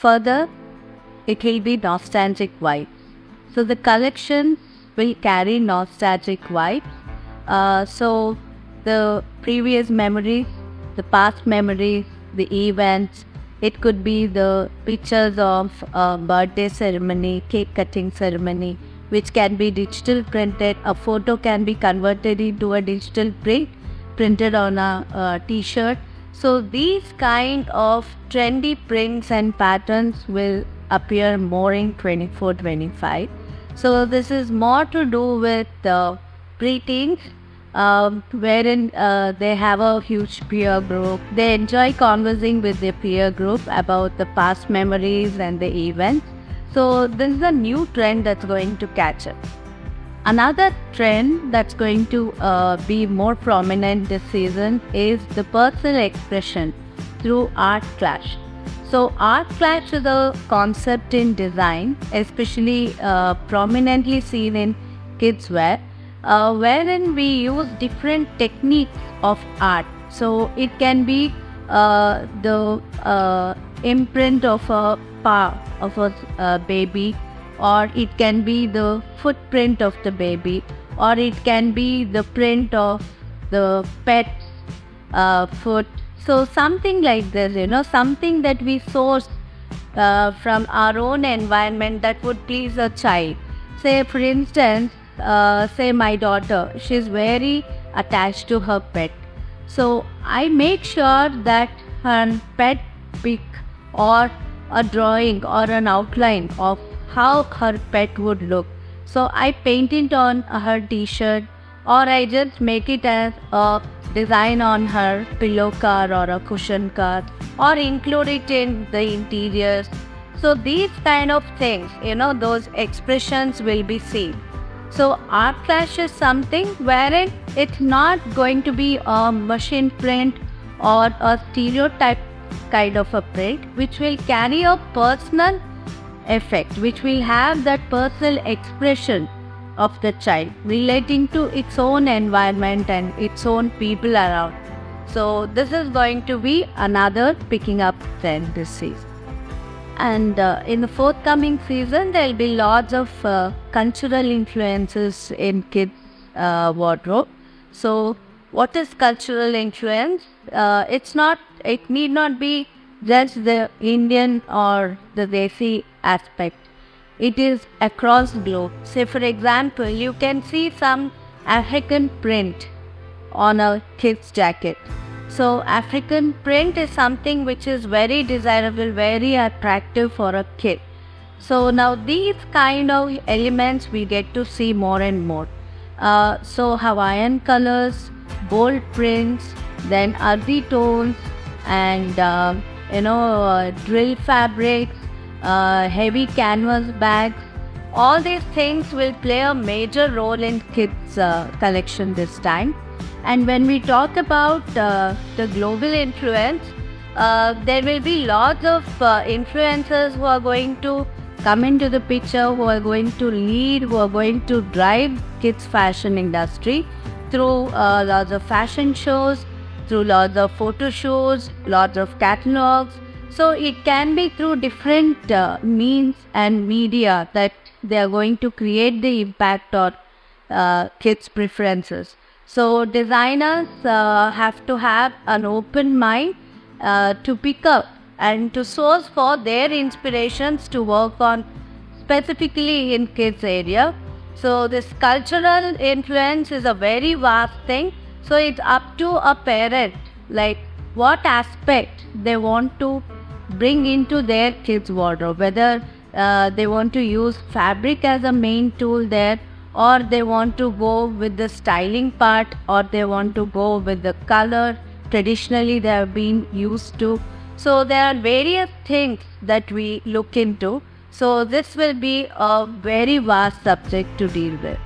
further, it will be nostalgic vibe. So the collection will carry nostalgic vibe. So the previous memories, the past memories, the events. It could be the pictures of a birthday ceremony, cake cutting ceremony, which can be digital printed. A photo can be converted into a digital print, printed on a t-shirt. So these kind of trendy prints and patterns will appear more in 24-25. So this is more to do with preteens, wherein they have a huge peer group. They enjoy conversing with their peer group about the past memories and the events. So this is a new trend that's going to catch up. Another trend that's going to be more prominent this season is the personal expression through art clash. So art clash is a concept in design, especially prominently seen in kids wear, wherein we use different techniques of art. So it can be the imprint of a paw of a baby, or it can be the footprint of the baby, or it can be the print of the pet's foot. So something like this, something that we source from our own environment that would please a child. Say for instance, say my daughter, she's very attached to her pet. So I make sure that her pet pic or a drawing or an outline of how her pet would look. So I paint it on her t-shirt, or I just make it as a design on her pillow cover or a cushion cover, or include it in the interiors. So these kind of things, those expressions will be seen. So art clash is something wherein it's not going to be a machine print or a stereotype kind of a print, which will carry a personal effect, which will have that personal expression of the child relating to its own environment and its own people around. So this is going to be another picking up trend this season. And in the forthcoming season, there will be lots of cultural influences in kids' wardrobe. So what is cultural influence? It need not be just the Indian or the Desi aspect. It is across the globe. Say for example, you can see some African print on a kid's jacket. So African print is something which is very desirable, very attractive for a kid. So now these kind of elements we get to see more and more. So Hawaiian colors, bold prints, then earthy tones, and drill fabrics, heavy canvas bags. All these things will play a major role in kids' collection this time. And when we talk about the global influence, there will be lots of influencers who are going to come into the picture, who are going to lead, who are going to drive kids' fashion industry through lots of fashion shows, through lots of photo shows, lots of catalogs. So it can be through different means and media that they are going to create the impact on kids' preferences. So designers have to have an open mind to pick up and to source for their inspirations to work on specifically in kids area. So this cultural influence is a very vast thing. So it's up to a parent, like what aspect they want to bring into their kids' wardrobe, whether they want to use fabric as a main tool there, or they want to go with the styling part, or they want to go with the color traditionally they have been used to. So there are various things that we look into. So this will be a very vast subject to deal with.